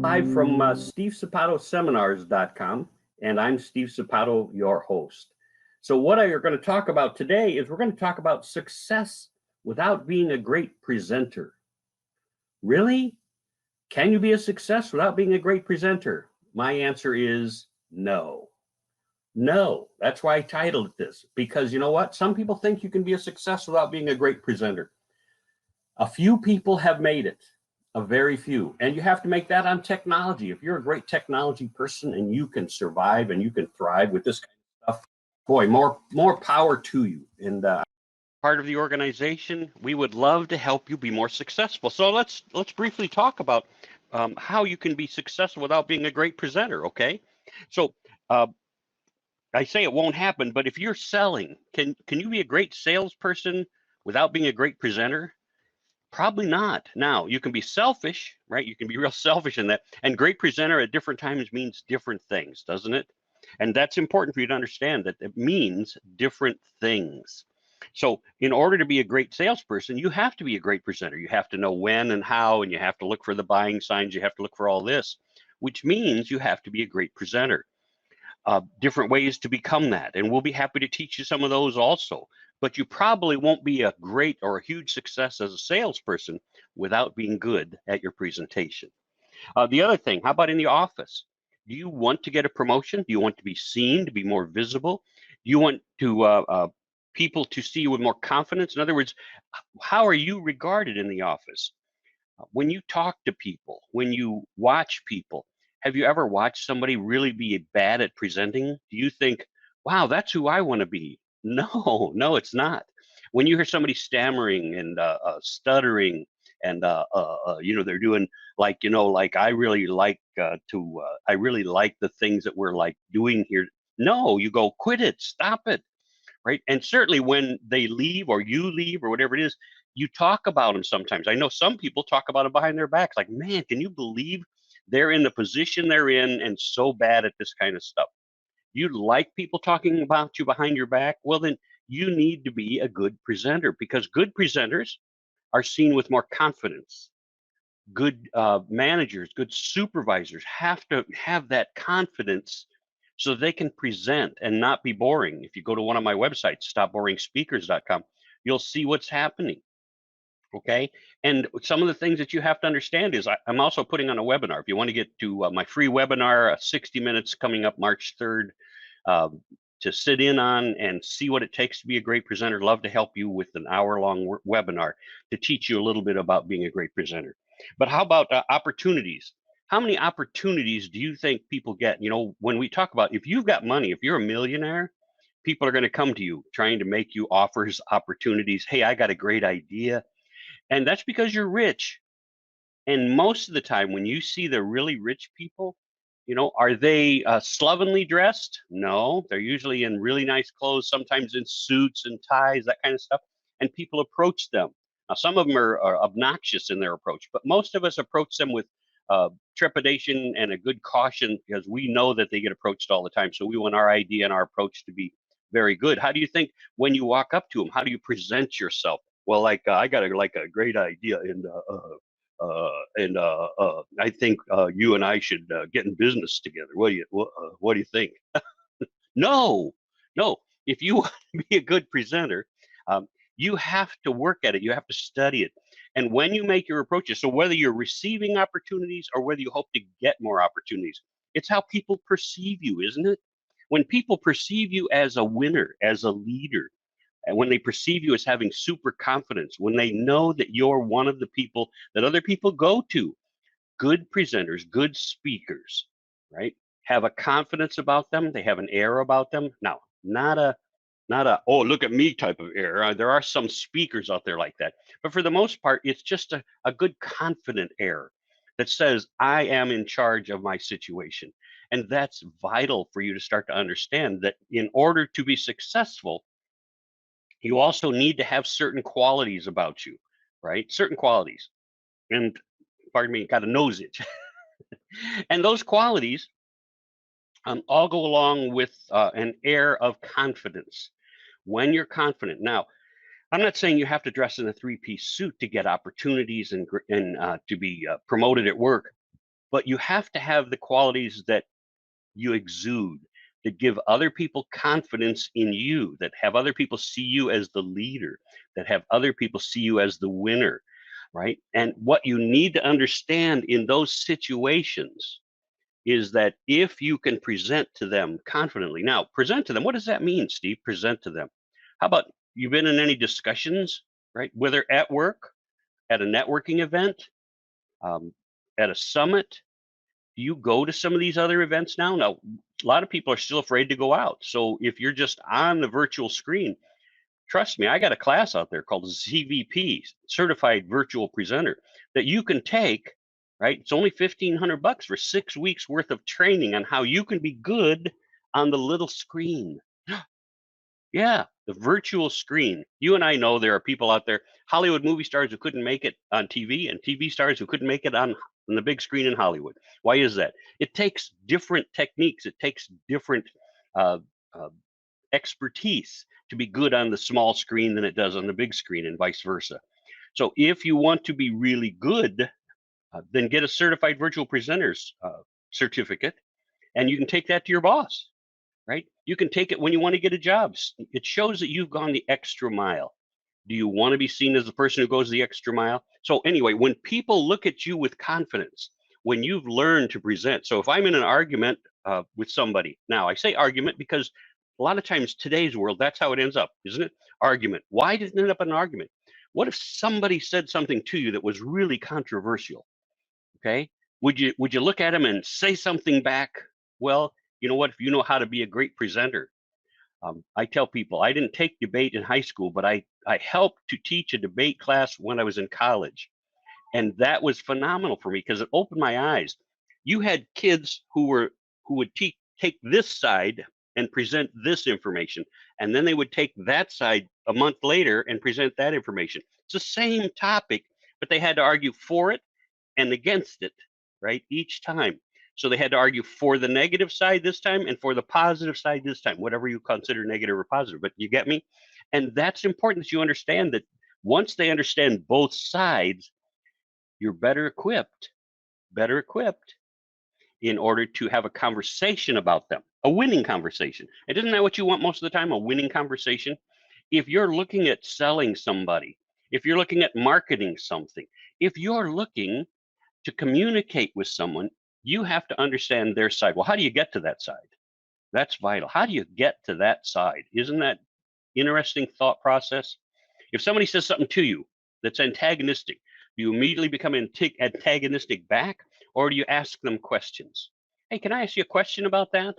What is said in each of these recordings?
live from SteveSapatoSeminars.com, and I'm Steve Sapato, your host. So what I'm going to talk about today is we're going to talk about success without being a great presenter. Really? Can you be a success without being a great presenter? My answer is no. No. That's why I titled it this, because you know what? Some people think you can be a success without being a great presenter. A few people have made it. A very few. And you have to make that on technology. If you're a great technology person and you can survive and you can thrive with this kind of stuff, boy, more power to you. And part of the organization, we would love to help you be more successful. So let's briefly talk about how you can be successful without being a great presenter. Okay, so I say it won't happen, but if you're selling, can you be a great salesperson without being a great presenter? Probably not. Now, you can be selfish, right? You can be real selfish in that. And great presenter at different times means different things, doesn't it? And that's important for you to understand that it means different things. So in order to be a great salesperson, you have to be a great presenter. You have to know when and how, and you have to look for the buying signs. You have to look for all this, which means you have to be a great presenter. Different ways to become that. And we'll be happy to teach you some of those also. But you probably won't be a great or a huge success as a salesperson without being good at your presentation. The other thing, how about in the office? Do you want to get a promotion? Do you want to be seen, to be more visible? Do you want to people to see you with more confidence? In other words, how are you regarded in the office? When you talk to people, when you watch people, have you ever watched somebody really be bad at presenting? Do you think, wow, that's who I want to be? No, no, it's not. When you hear somebody stammering and stuttering and they're doing like I really like I really like the things that we're like doing here. No, you go, quit it, stop it, right? And certainly when they leave or you leave or whatever it is, you talk about them sometimes. I know some people talk about them behind their backs, like, man, can you believe they're in the position they're in and so bad at this kind of stuff? You like people talking about you behind your back? Well, then you need to be a good presenter because good presenters are seen with more confidence. Good managers, good supervisors have to have that confidence so they can present and not be boring. If you go to one of my websites, stopboringspeakers.com, you'll see what's happening. Okay. And some of the things that you have to understand is I'm also putting on a webinar. If you want to get to my free webinar, 60 minutes coming up March 3rd, to sit in on and see what it takes to be a great presenter, love to help you with an hour-long webinar to teach you a little bit about being a great presenter. But how about opportunities? How many opportunities do you think people get? You know, when we talk about if you've got money, if you're a millionaire, people are going to come to you trying to make you offers, opportunities. Hey, I got a great idea. And that's because you're rich. And most of the time, when you see the really rich people, you know, are they slovenly dressed? No, they're usually in really nice clothes, sometimes in suits and ties, that kind of stuff. And people approach them. Now, some of them are obnoxious in their approach, but most of us approach them with trepidation and a good caution because we know that they get approached all the time. So we want our idea and our approach to be very good. How do you think when you walk up to them? How do you present yourself? Well, like I got a great idea, and I think you and I should get in business together. What do you think? No, no. If you want to be a good presenter, um, you have to work at it. You have to study it. And when you make your approaches, so whether you're receiving opportunities or whether you hope to get more opportunities, it's how people perceive you, isn't it? When people perceive you as a winner, as a leader, and when they perceive you as having super confidence, when they know that you're one of the people that other people go to, good presenters, good speakers, right, have a confidence about them. They have an air about them. Now, not a oh look at me type of air. There are some speakers out there like that, but for the most part, it's just a good confident air that says I am in charge of my situation, and that's vital for you to start to understand that in order to be successful you also need to have certain qualities about you, right? Certain qualities. And pardon me, got a nose itch. And those qualities all go along with an air of confidence. When you're confident. Now, I'm not saying you have to dress in a three-piece suit to get opportunities and to be promoted at work. but you have to have the qualities that you exude, that give other people confidence in you, that have other people see you as the leader, that have other people see you as the winner, right? And what you need to understand in those situations is that if you can present to them confidently. Now, present to them, what does that mean, Steve? Present to them. How about, you've been in any discussions, right? Whether at work, at a networking event, um, at a summit. Do you go to some of these other events now? Now, a lot of people are still afraid to go out. So if you're just on the virtual screen, trust me, I got a class out there called ZVP, Certified Virtual Presenter, that you can take, right? It's only $1,500 for 6 weeks worth of training on how you can be good on the little screen. Yeah, the virtual screen. You and I know there are people out there, Hollywood movie stars who couldn't make it on TV, and TV stars who couldn't make it on the big screen in Hollywood. Why is that? It takes different techniques. It takes different uh, uh, expertise to be good on the small screen than it does on the big screen, and vice versa. So if you want to be really good, then get a certified virtual presenter's certificate, and you can take that to your boss, right? You can take it when you want to get a job. It shows that you've gone the extra mile. Do you want to be seen as the person who goes the extra mile? So anyway, when people look at you with confidence, when you've learned to present. So if I'm in an argument with somebody, now I say argument because a lot of times today's world, that's how it ends up, isn't it? Argument. Why did it end up in an argument? What if somebody said something to you that was really controversial? Okay. Would you look at them and say something back? Well, you know what? If you know how to be a great presenter, I tell people I didn't take debate in high school, but I helped to teach a debate class when I was in college, and that was phenomenal for me because it opened my eyes. You had kids who would take this side and present this information, and then they would take that side a month later and present that information. It's the same topic, but they had to argue for it and against it, right? Each time. So they had to argue for the negative side this time and for the positive side this time, whatever you consider negative or positive. But you get me? And that's important that you understand that once they understand both sides, you're better equipped in order to have a conversation about them, a winning conversation. And isn't that what you want most of the time? A winning conversation? If you're looking at selling somebody, if you're looking at marketing something, if you're looking to communicate with someone, you have to understand their side. Well, how do you get to that side? That's vital. How do you get to that side? Isn't that interesting thought process? If somebody says something to you that's antagonistic, do you immediately become antagonistic back, or do you ask them questions? Hey, can I ask you a question about that?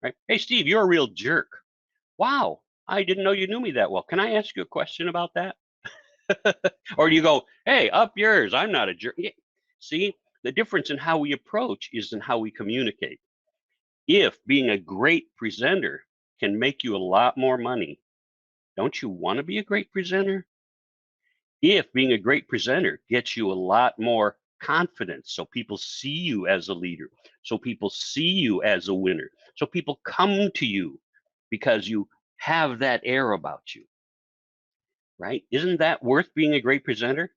Right? Hey, Steve, you're a real jerk. Wow, I didn't know you knew me that well. Can I ask you a question about that? Or do you go, hey, up yours, I'm not a jerk. Yeah. See, the difference in how we approach is in how we communicate. If being a great presenter can make you a lot more money, don't you want to be a great presenter? If being a great presenter gets you a lot more confidence, so people see you as a leader, so people see you as a winner, so people come to you because you have that air about you, right? Isn't that worth being a great presenter?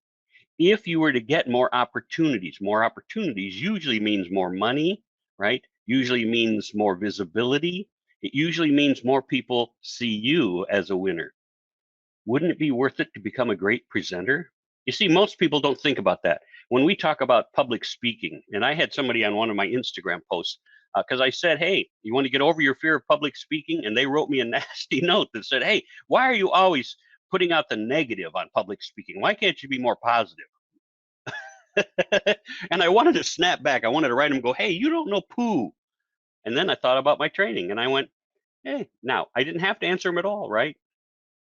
If you were to get more opportunities usually means more money, right? Usually means more visibility. It usually means more people see you as a winner. Wouldn't it be worth it to become a great presenter? You see, most people don't think about that. When we talk about public speaking, and I had somebody on one of my Instagram posts, because I said, hey, you want to get over your fear of public speaking? And they wrote me a nasty note that said, hey, why are you always putting out the negative on public speaking? Why can't you be more positive? And I wanted to snap back. I wanted to write him, go, hey, you don't know poo. And then I thought about my training and I went, hey, now I didn't have to answer him at all, right?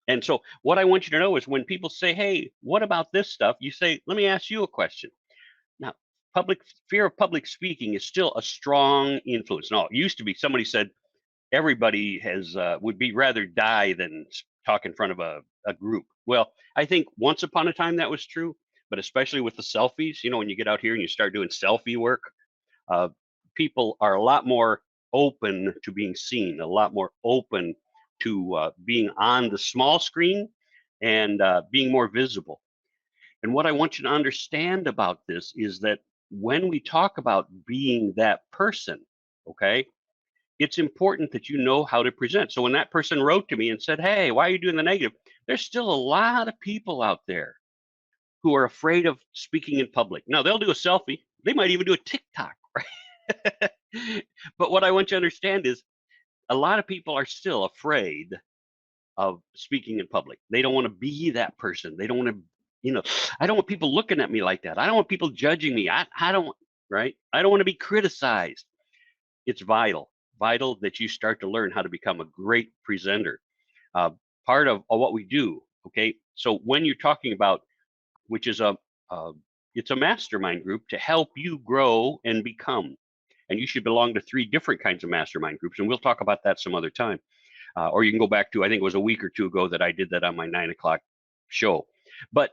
And so what I want you to know is when people say, hey, what about this stuff? You say, let me ask you a question. Now, public fear of public speaking is still a strong influence. No, it used to be somebody said everybody has would be rather die than talk in front of a group. Well, I think once upon a time that was true, but especially with the selfies, when you get out here and you start doing selfie work, uh, people are a lot more open to being seen, a lot more open to being on the small screen and being more visible. And what I want you to understand about this is that when we talk about being that person, okay, it's important that you know how to present. So when that person wrote to me and said, "Hey, why are you doing the negative?" There's still a lot of people out there who are afraid of speaking in public. Now, they'll do a selfie. They might even do a TikTok, right? But what I want you to understand is a lot of people are still afraid of speaking in public. They don't want to be that person. They don't want to, I don't want people looking at me like that. I don't want people judging me. I don't, right? I don't want to be criticized. It's vital that you start to learn how to become a great presenter. Uh, Part of what we do, okay? So when you're talking about, which is it's a mastermind group to help you grow and become. And you should belong to 3 different kinds of mastermind groups, and we'll talk about that some other time. Or you can go back to, I think it was a week or 2 ago that I did that on my 9 o'clock show. But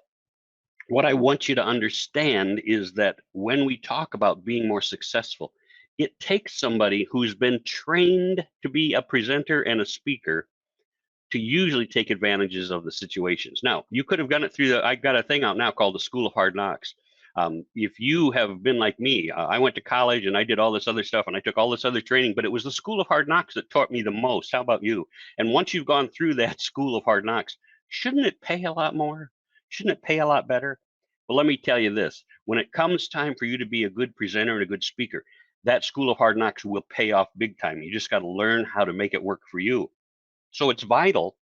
what I want you to understand is that when we talk about being more successful, it takes somebody who's been trained to be a presenter and a speaker to usually take advantages of the situations. Now, you could have done it through I got a thing out now called the School of Hard Knocks. If you have been like me, I went to college and I did all this other stuff and I took all this other training, but it was the School of Hard Knocks that taught me the most. How about you? And once you've gone through that School of Hard Knocks, shouldn't it pay a lot more? Shouldn't it pay a lot better? Well, let me tell you this. When it comes time for you to be a good presenter and a good speaker, that School of Hard Knocks will pay off big time. You just got to learn how to make it work for you. So it's vital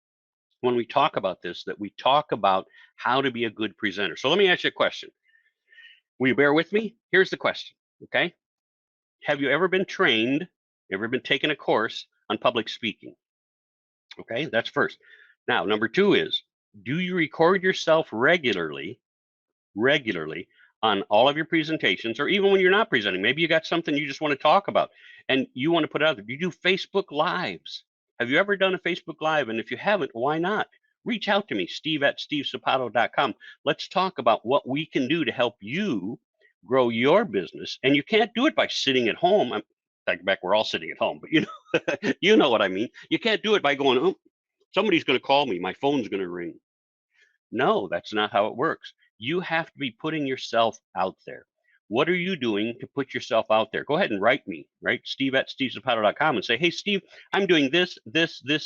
when we talk about this that we talk about how to be a good presenter. So let me ask you a question. Will you bear with me? Here's the question, okay? Have you ever been trained, ever been taking a course on public speaking? Okay, that's first. Now, number 2 is, do you record yourself regularly on all of your presentations, or even when you're not presenting? Maybe you got something you just want to talk about and you want to put it out there. Do you do Facebook Lives? Have you ever done a Facebook Live? And if you haven't, why not? Reach out to me, steve@stevesapato.com. Let's talk about what we can do to help you grow your business. And you can't do it by sitting at home. Back, we're all sitting at home, but you know what I mean. You can't do it by going, "Oh, somebody's going to call me. My phone's going to ring." No, that's not how it works. You have to be putting yourself out there. What are you doing to put yourself out there? Go ahead and write me, right? steve@stevesapato.com and say, "Hey, Steve, I'm doing this,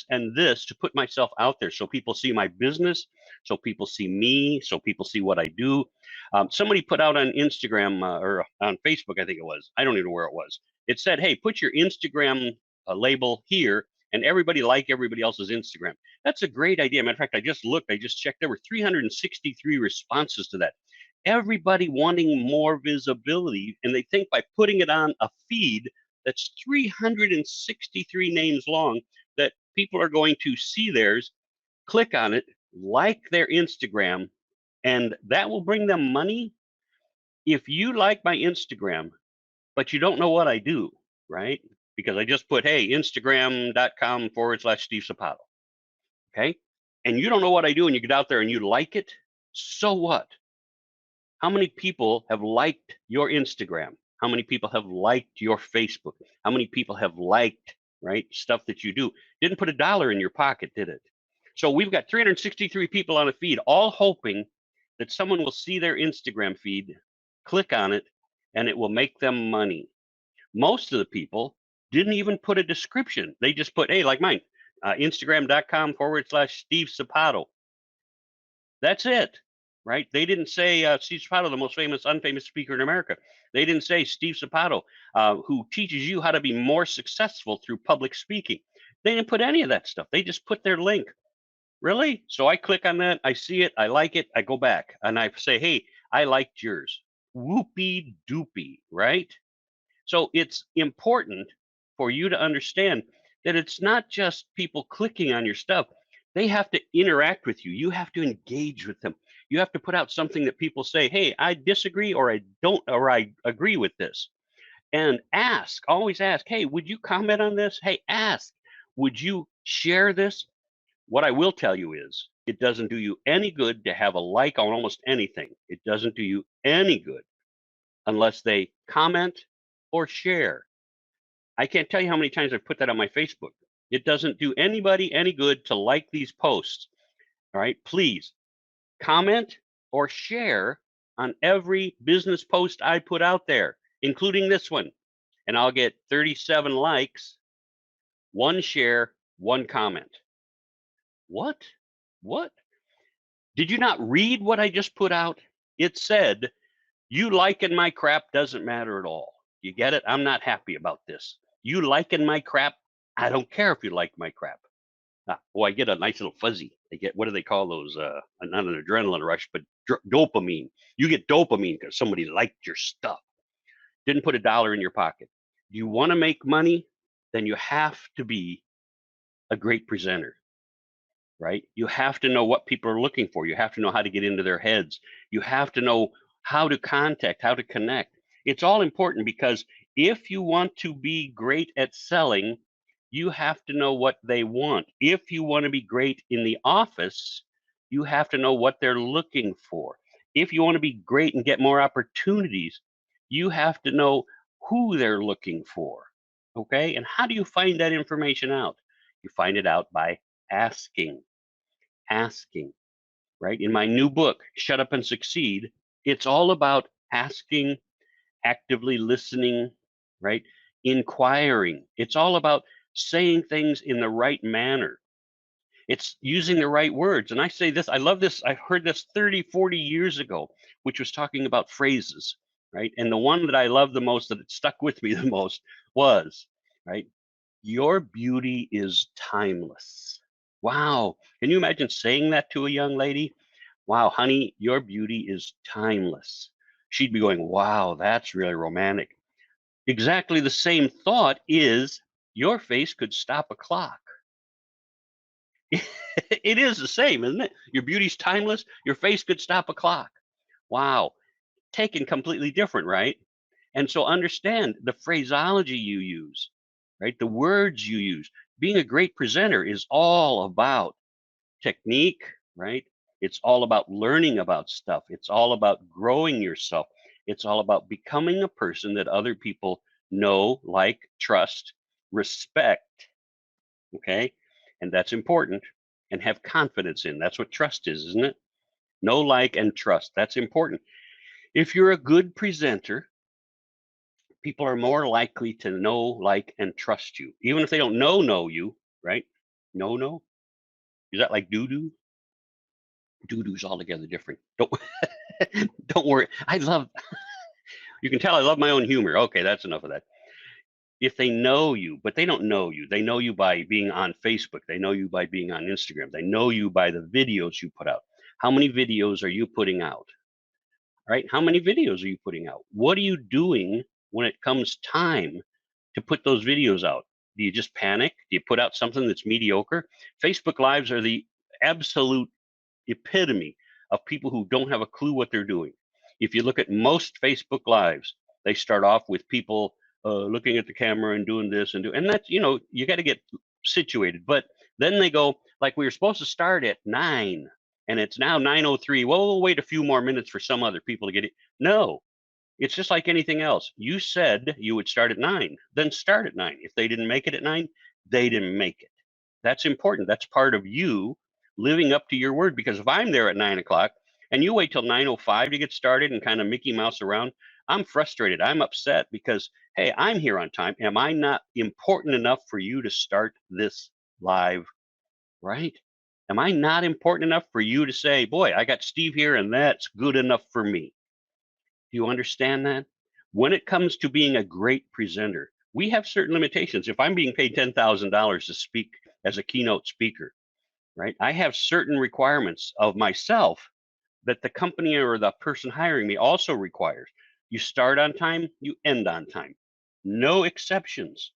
and this to put myself out there so people see my business, so people see me, so people see what I do." Somebody put out on Instagram or on Facebook, I think it was. I don't even know where it was. It said, "Hey, put your Instagram label here and everybody like everybody else's Instagram." That's a great idea. Matter of fact, I just looked, I just checked, there were 363 responses to that. Everybody wanting more visibility, and they think by putting it on a feed that's 363 names long, that people are going to see theirs, click on it, like their Instagram, and that will bring them money. If you like my Instagram, but you don't know what I do, right? Because I just put, "Hey, Instagram.com/Steve Sapato." Okay. And you don't know what I do, and you get out there and you like it. So what? How many people have liked your Instagram? How many people have liked your Facebook? How many people have liked, right, stuff that you do? Didn't put $1 in your pocket, did it? So we've got 363 people on a feed, all hoping that someone will see their Instagram feed, click on it, and it will make them money. Most of the people didn't even put a description. They just put, "Hey, like mine, Instagram.com/Steve Sapato." That's it, right? They didn't say Steve Sapato, the most famous, unfamous speaker in America. They didn't say Steve Sapato, who teaches you how to be more successful through public speaking. They didn't put any of that stuff. They just put their link. Really? So I click on that. I see it. I like it. I go back and I say, "Hey, I liked yours." Whoopee doopy, right? So it's important for you to understand that it's not just people clicking on your stuff. They have to interact with you. You have to engage with them. You have to put out something that people say, "Hey, I disagree," or "I don't," or "I agree with this." And ask, always ask, "Hey, would you comment on this?" Hey, ask, "Would you share this?" What I will tell you is it doesn't do you any good to have a like on almost anything. It doesn't do you any good unless they comment or share. I can't tell you how many times I've put that on my Facebook. It doesn't do anybody any good to like these posts. All right, please comment or share on every business post I put out there, including this one, and I'll get 37 likes, 1 share, 1 comment. What? What? Did you not read what I just put out? It said, you liking my crap doesn't matter at all. You get it? I'm not happy about this. You liking my crap? I don't care if you like my crap. I get a nice little fuzzy. They get, what do they call those? Not an adrenaline rush, but dopamine. You get dopamine because somebody liked your stuff. Didn't put $1 in your pocket. Do you want to make money? Then you have to be a great presenter, right? You have to know what people are looking for. You have to know how to get into their heads. You have to know how to contact, how to connect. It's all important because if you want to be great at selling, you have to know what they want. If you want to be great in the office, you have to know what they're looking for. If you want to be great and get more opportunities, you have to know who they're looking for. Okay? And how do you find that information out? You find it out by asking, right? In my new book, Shut Up and Succeed, it's all about asking, actively listening, right? Inquiring. It's all about saying things in the right manner. It's using the right words. And I say this, I love this. I heard this 30, 40 years ago, which was talking about phrases, right? And the one that I love the most, that it stuck with me the most was, right? Your beauty is timeless. Wow. Can you imagine saying that to a young lady? Wow, honey, your beauty is timeless. She'd be going, wow, that's really romantic. Exactly the same thought is your face could stop a clock. It is the same, isn't it? Your beauty's timeless. Your face could stop a clock. Wow. Taken completely different, right? And so understand the phraseology you use, right? The words you use. Being a great presenter is all about technique, right? It's all about learning about stuff. It's all about growing yourself. It's all about becoming a person that other people know, like, trust, respect. Okay. And that's important, and have confidence in. That's what trust is, isn't it? Know, like, and trust. That's important. If you're a good presenter, people are more likely to know, like, and trust you, even if they don't know you, right? No. Is that like doo-doo? Doo-doo's altogether different. Don't don't worry. I love you can tell I love my own humor. Okay, that's enough of that. If they know you, but they don't know you, they know you by being on Facebook, they know you by being on Instagram, they know you by the videos you put out. How many videos are you putting out? Right? How many videos are you putting out? What are you doing when it comes time to put those videos out? Do you just panic? Do you put out something that's mediocre? Facebook Lives are the absolute epitome of people who don't have a clue what they're doing. If you look at most Facebook Lives, they start off with people looking at the camera and doing this and that's, you got to get situated. But then they go, like, we were supposed to start at 9 and it's now 9:03. Well, we'll wait a few more minutes for some other people to get it. No, it's just like anything else. You said you would start at 9, then start at 9. If they didn't make it at 9, they didn't make it. That's important. That's part of you living up to your word. Because if I'm there at 9 o'clock and you wait till 9:05 to get started and kind of Mickey Mouse around, I'm frustrated. I'm upset because, hey, I'm here on time. Am I not important enough for you to start this live? Right? Am I not important enough for you to say, boy, I got Steve here and that's good enough for me? Do you understand that? When it comes to being a great presenter, we have certain limitations. If I'm being paid $10,000 to speak as a keynote speaker, right? I have certain requirements of myself that the company or the person hiring me also requires. You start on time, you end on time. No exceptions,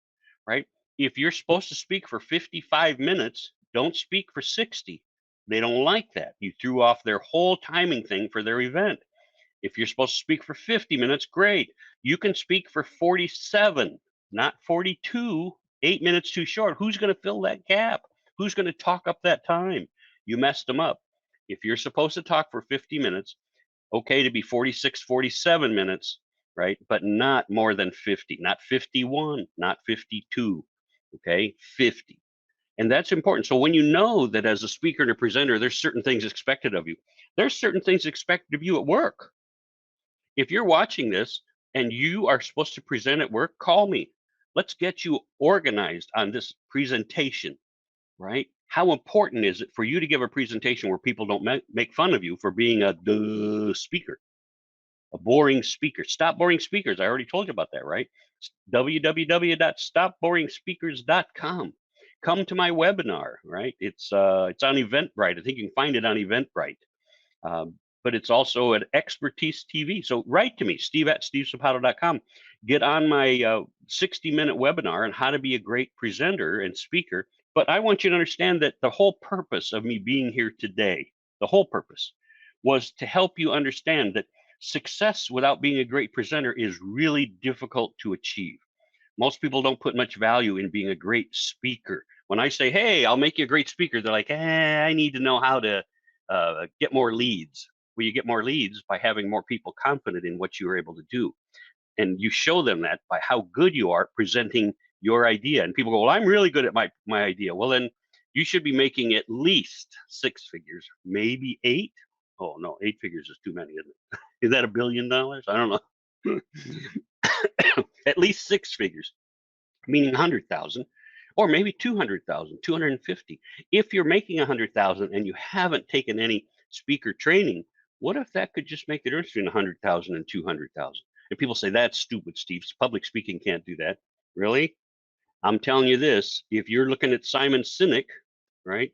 right? If you're supposed to speak for 55 minutes, don't speak for 60. They don't like that. You threw off their whole timing thing for their event. If you're supposed to speak for 50 minutes, great. You can speak for 47, not 42, 8 minutes too short. Who's going to fill that gap? Who's going to talk up that time? You messed them up. If you're supposed to talk for 50 minutes, okay to be 46, 47 minutes, right? But not more than 50, not 51, not 52, okay? 50. And that's important. So when you know that as a speaker and a presenter, there's certain things expected of you, there's certain things expected of you at work. If you're watching this and you are supposed to present at work, call me. Let's get you organized on this presentation, right? How important is it for you to give a presentation where people don't make fun of you for being a duh speaker, a boring speaker? Stop Boring Speakers. I already told you about that, right? www.stopboringspeakers.com. Come to my webinar, right? It's on Eventbrite. I think you can find it on Eventbrite. But it's also at Expertise TV. So write to me, steve@stevesapato.com. Get on my 60-minute webinar on how to be a great presenter and speaker. But I want you to understand that the whole purpose of me being here today, the whole purpose was to help you understand that success without being a great presenter is really difficult to achieve. Most people don't put much value in being a great speaker. When I say, hey, I'll make you a great speaker, they're like, I need to know how to get more leads. Well, you get more leads by having more people confident in what you are able to do. And you show them that by how good you are presenting your idea. And people go, well, I'm really good at my idea. Well, then you should be making at least 6 figures, maybe 8. Oh, no, 8 figures is too many, isn't it? Is that $1 billion? I don't know. At least 6 figures, meaning 100,000, or maybe 200,000, 250. If you're making 100,000 and you haven't taken any speaker training, what if that could just make the difference between 100,000 and 200,000? And people say, that's stupid, Steve. Public speaking can't do that. Really? I'm telling you this, if you're looking at Simon Sinek, right?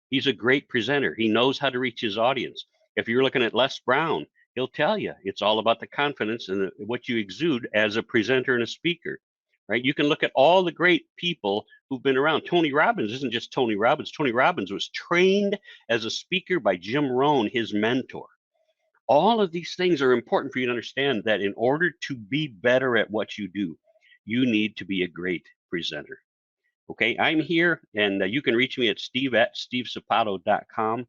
He's a great presenter. He knows how to reach his audience. If you're looking at Les Brown, he'll tell you it's all about the confidence and what you exude as a presenter and a speaker, right? You can look at all the great people who've been around. Tony Robbins isn't just Tony Robbins. Tony Robbins was trained as a speaker by Jim Rohn, his mentor. All of these things are important for you to understand that in order to be better at what you do, you need to be a great presenter. Okay, I'm here, and you can reach me at steve@stevesapato.com.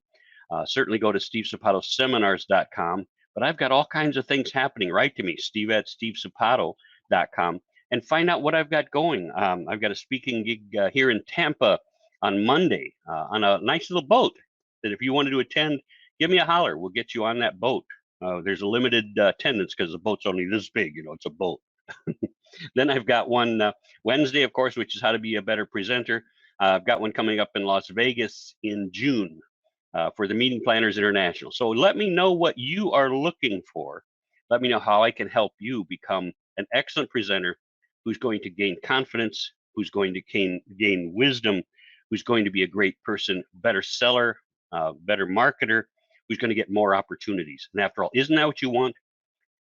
Certainly go to stevesapatoseminars.com. But I've got all kinds of things happening. Write to me, steve@stevesapato.com, and find out what I've got going. I've got a speaking gig here in Tampa on Monday on a nice little boat that if you wanted to attend, give me a holler. We'll get you on that boat. There's a limited attendance because the boat's only this big. You know, it's a boat. Then I've got one Wednesday, of course, which is how to be a better presenter. I've got one coming up in Las Vegas in June for the Meeting Planners International. So let me know what you are looking for. Let me know how I can help you become an excellent presenter who's going to gain confidence, who's going to gain wisdom, who's going to be a great person, better seller, better marketer, who's going to get more opportunities. And after all, isn't that what you want?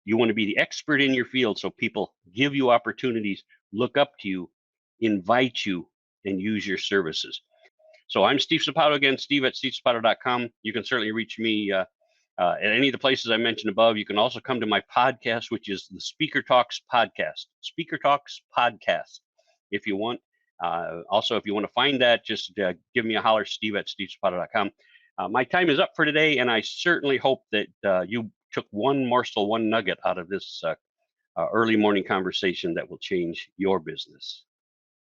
You want to be the expert in your field so people give you opportunities, look up to you, invite you, and use your services. So I'm Steve Sapato again, steve@stevesapato.com. You can certainly reach me at any of the places I mentioned above. You can also come to my podcast, which is the Speaker Talks Podcast. Speaker Talks Podcast, if you want. Also, if you want to find that, just give me a holler, steve@stevesapato.com. My time is up for today, and I certainly hope that you took one morsel, one nugget out of this early morning conversation that will change your business.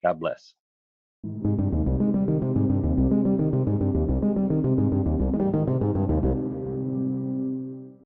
God bless.